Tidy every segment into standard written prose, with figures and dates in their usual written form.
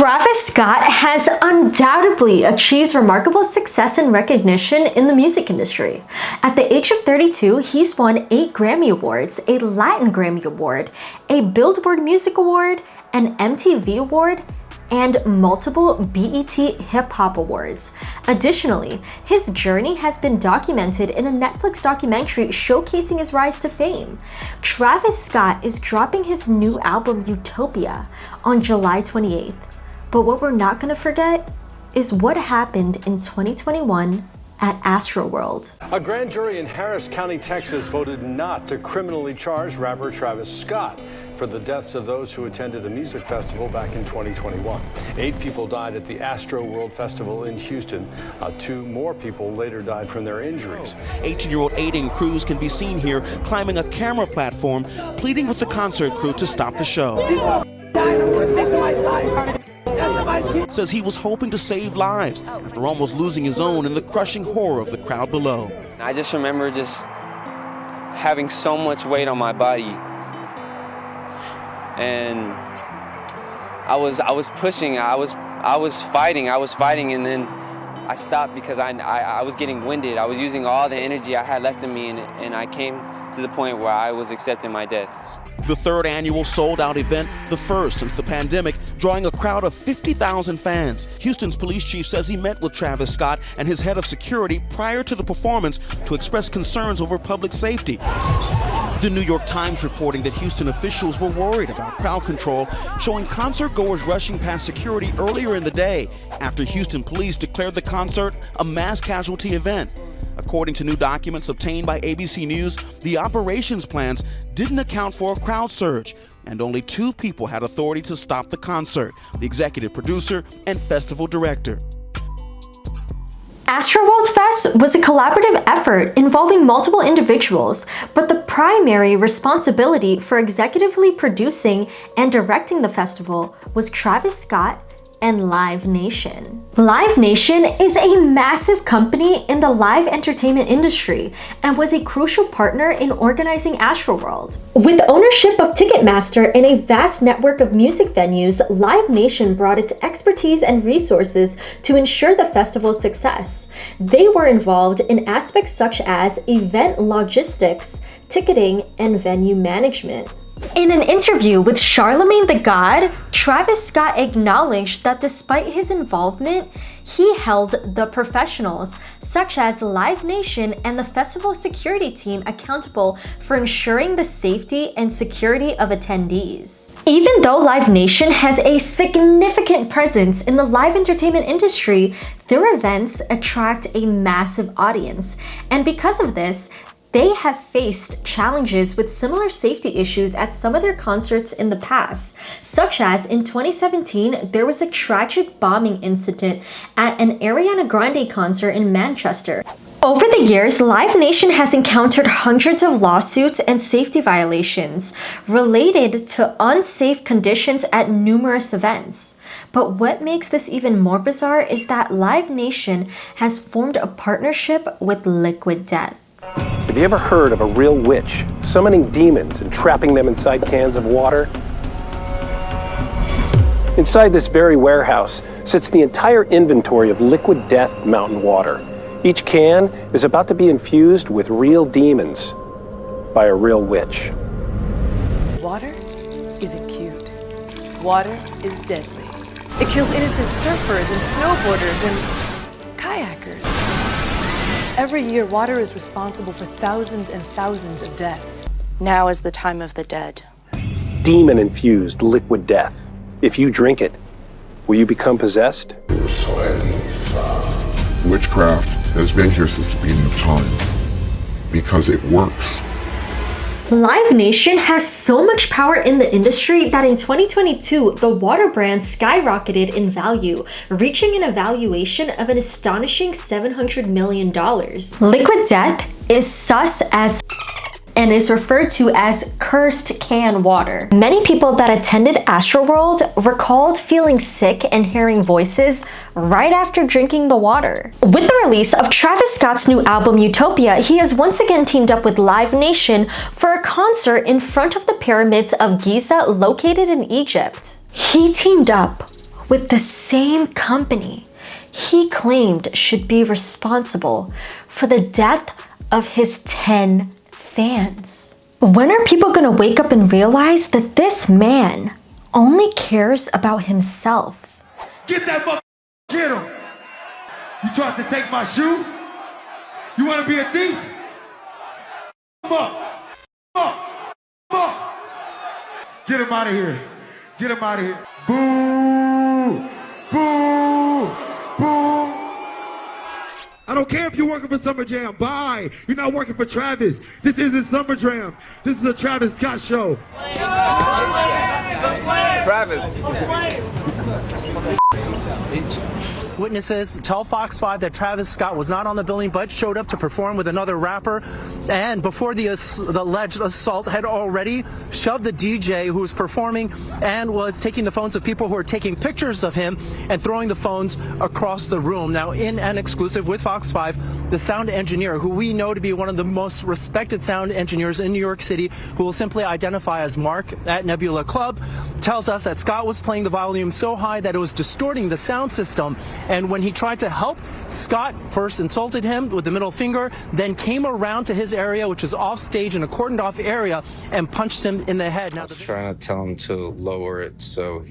Travis Scott has undoubtedly achieved remarkable success and recognition in the music industry. At the age of 32, he's won 8 Grammy Awards, a Latin Grammy Award, a Billboard Music Award, an MTV Award, and multiple BET Hip Hop Awards. Additionally, his journey has been documented in a Netflix documentary showcasing his rise to fame. Travis Scott is dropping his new album Utopia on July 28th. But what we're not gonna forget is what happened in 2021 at Astroworld. A grand jury in Harris County, Texas voted not to criminally charge rapper Travis Scott for the deaths of those who attended a music festival back in 2021. 8 people died at the Astroworld Festival in Houston. 2 more people later died from their injuries. 18-year-old Aiden Cruz can be seen here climbing a camera platform, pleading with the concert crew to stop the show. Says he was hoping to save lives after almost losing his own in the crushing horror of the crowd below. I just remember just having so much weight on my body, and I was pushing, I was fighting, and then I stopped because I was getting winded. I was using all the energy I had left in me, and I came to the point where I was accepting my death. The 3rd annual sold-out event, the first since the pandemic, drawing a crowd of 50,000 fans. Houston's police chief says he met with Travis Scott and his head of security prior to the performance to express concerns over public safety. The New York Times reporting that Houston officials were worried about crowd control, showing concert-goers rushing past security earlier in the day after Houston police declared the concert a mass casualty event. According to new documents obtained by ABC News, the operations plans didn't account for a crowd surge, and only 2 people had authority to stop the concert, the executive producer and festival director. Astroworld Fest was a collaborative effort involving multiple individuals, but the primary responsibility for executively producing and directing the festival was Travis Scott and Live Nation. Live Nation is a massive company in the live entertainment industry and was a crucial partner in organizing Astroworld. With ownership of Ticketmaster and a vast network of music venues, Live Nation brought its expertise and resources to ensure the festival's success. They were involved in aspects such as event logistics, ticketing, and venue management. In an interview with Charlamagne Tha God, Travis Scott acknowledged that despite his involvement, he held the professionals, such as Live Nation and the festival security team, accountable for ensuring the safety and security of attendees. Even though Live Nation has a significant presence in the live entertainment industry, their events attract a massive audience, and because of this, they have faced challenges with similar safety issues at some of their concerts in the past, such as in 2017, there was a tragic bombing incident at an Ariana Grande concert in Manchester. Over the years, Live Nation has encountered hundreds of lawsuits and safety violations related to unsafe conditions at numerous events. But what makes this even more bizarre is that Live Nation has formed a partnership with Liquid Death. Have you ever heard of a real witch summoning demons and trapping them inside cans of water? Inside this very warehouse sits the entire inventory of Liquid Death mountain water. Each can is about to be infused with real demons by a real witch. Water isn't cute. Water is deadly. It kills innocent surfers and snowboarders and kayakers. Every year, water is responsible for thousands and thousands of deaths. Now is the time of the dead. Demon-infused Liquid Death. If you drink it, will you become possessed? Witchcraft has been here since the beginning of time because it works. Live Nation has so much power in the industry that in 2022, the water brand skyrocketed in value, reaching an evaluation of an astonishing $700 million. Liquid Death is sus as and is referred to as cursed can water. Many people that attended Astroworld recalled feeling sick and hearing voices right after drinking the water. With the release of Travis Scott's new album Utopia, he has once again teamed up with Live Nation for a concert in front of the pyramids of Giza located in Egypt. He teamed up with the same company he claimed should be responsible for the death of his 10 fans. When are people gonna wake up and realize that this man only cares about himself? Get that motherfucker, get him. You tried to take my shoe? You wanna be a thief? Come up. Get him out of here. Get him out of here. Boo! Boo! Boo! I don't care if you're working for Summer Jam. Bye. You're not working for Travis. This isn't Summer Jam. This is a Travis Scott show. Travis. Witnesses tell Fox 5 that Travis Scott was not on the billing but showed up to perform with another rapper, and before the alleged assault had already shoved the DJ who was performing and was taking the phones of people who were taking pictures of him and throwing the phones across the room. Now, in an exclusive with Fox 5, the sound engineer, who we know to be one of the most respected sound engineers in New York City, who will simply identify as Mark at Nebula Club, tells us that Scott was playing the volume so high that it was distorting the sound system. And when he tried to help, Scott first insulted him with the middle finger, then came around to his area, which is off stage in a cordoned off area, and punched him in the head. Now, I was trying to tell him to lower it so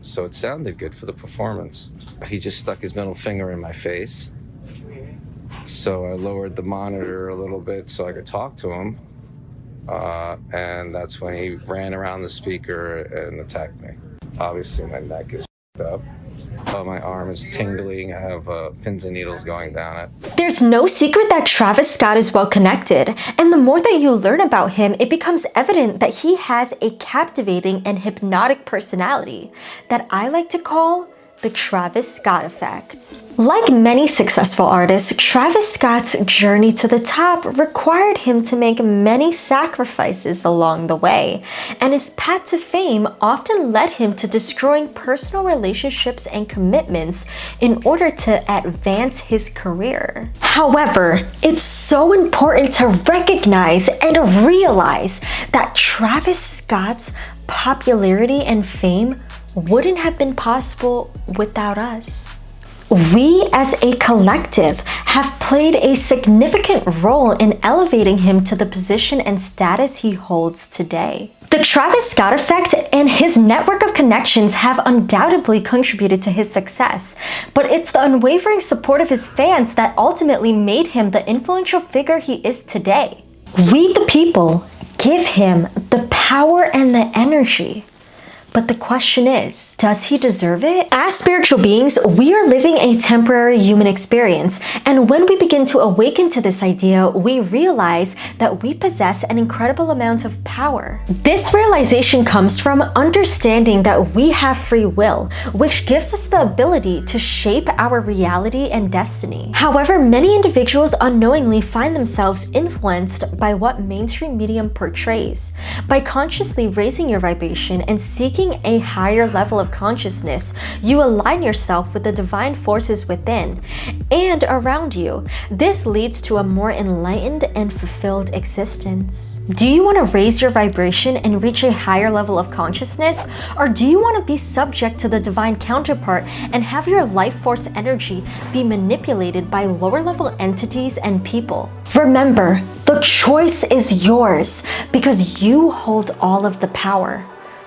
so it sounded good for the performance. He just stuck his middle finger in my face. So I lowered the monitor a little bit so I could talk to him. And that's when he ran around the speaker and attacked me. Obviously my neck is up. My arm is tingling. I have pins and needles going down it. There's no secret that Travis Scott is well connected, and the more that you learn about him, it becomes evident that he has a captivating and hypnotic personality that I like to call the Travis Scott effect. Like many successful artists, Travis Scott's journey to the top required him to make many sacrifices along the way, and his path to fame often led him to destroying personal relationships and commitments in order to advance his career. However, it's so important to recognize and realize that Travis Scott's popularity and fame wouldn't have been possible without us. We as a collective have played a significant role in elevating him to the position and status he holds today. The Travis Scott effect and his network of connections have undoubtedly contributed to his success, but it's the unwavering support of his fans that ultimately made him the influential figure he is today. We the people give him the power and the energy. But the question is, does he deserve it? As spiritual beings, we are living a temporary human experience, and when we begin to awaken to this idea, we realize that we possess an incredible amount of power. This realization comes from understanding that we have free will, which gives us the ability to shape our reality and destiny. However, many individuals unknowingly find themselves influenced by what mainstream media portrays. By consciously raising your vibration and seeking a higher level of consciousness, you align yourself with the divine forces within and around you. This leads to a more enlightened and fulfilled existence. Do you want to raise your vibration and reach a higher level of consciousness? Or do you want to be subject to the divine counterpart and have your life force energy be manipulated by lower level entities and people? Remember, the choice is yours because you hold all of the power.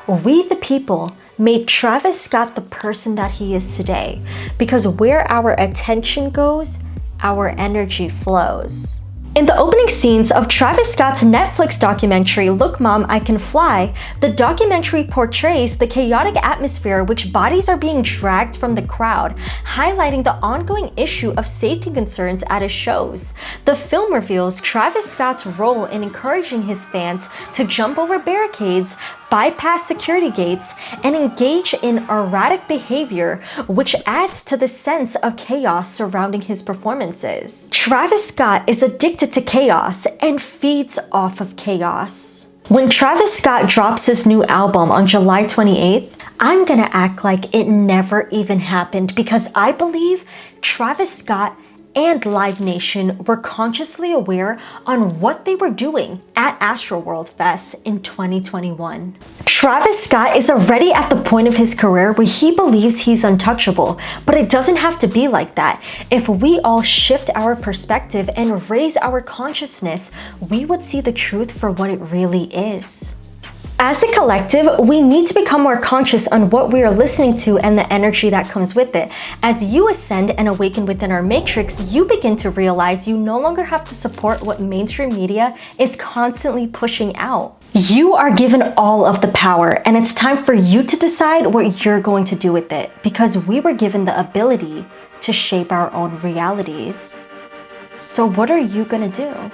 We the people made Travis Scott the person that he is today because where our attention goes, our energy flows. In the opening scenes of Travis Scott's Netflix documentary, Look Mom, I Can Fly, the documentary portrays the chaotic atmosphere which bodies are being dragged from the crowd, highlighting the ongoing issue of safety concerns at his shows. The film reveals Travis Scott's role in encouraging his fans to jump over barricades, bypass security gates, and engage in erratic behavior, which adds to the sense of chaos surrounding his performances. Travis Scott is addicted to chaos and feeds off of chaos. When Travis Scott drops his new album on July 28th, I'm gonna act like it never even happened because I believe Travis Scott and Live Nation were consciously aware on what they were doing at Astroworld Fest in 2021. Travis Scott is already at the point of his career where he believes he's untouchable, but it doesn't have to be like that. If we all shift our perspective and raise our consciousness, we would see the truth for what it really is. As a collective, we need to become more conscious on what we are listening to and the energy that comes with it. As you ascend and awaken within our matrix, you begin to realize you no longer have to support what mainstream media is constantly pushing out. You are given all of the power, and it's time for you to decide what you're going to do with it, because we were given the ability to shape our own realities. So what are you gonna do?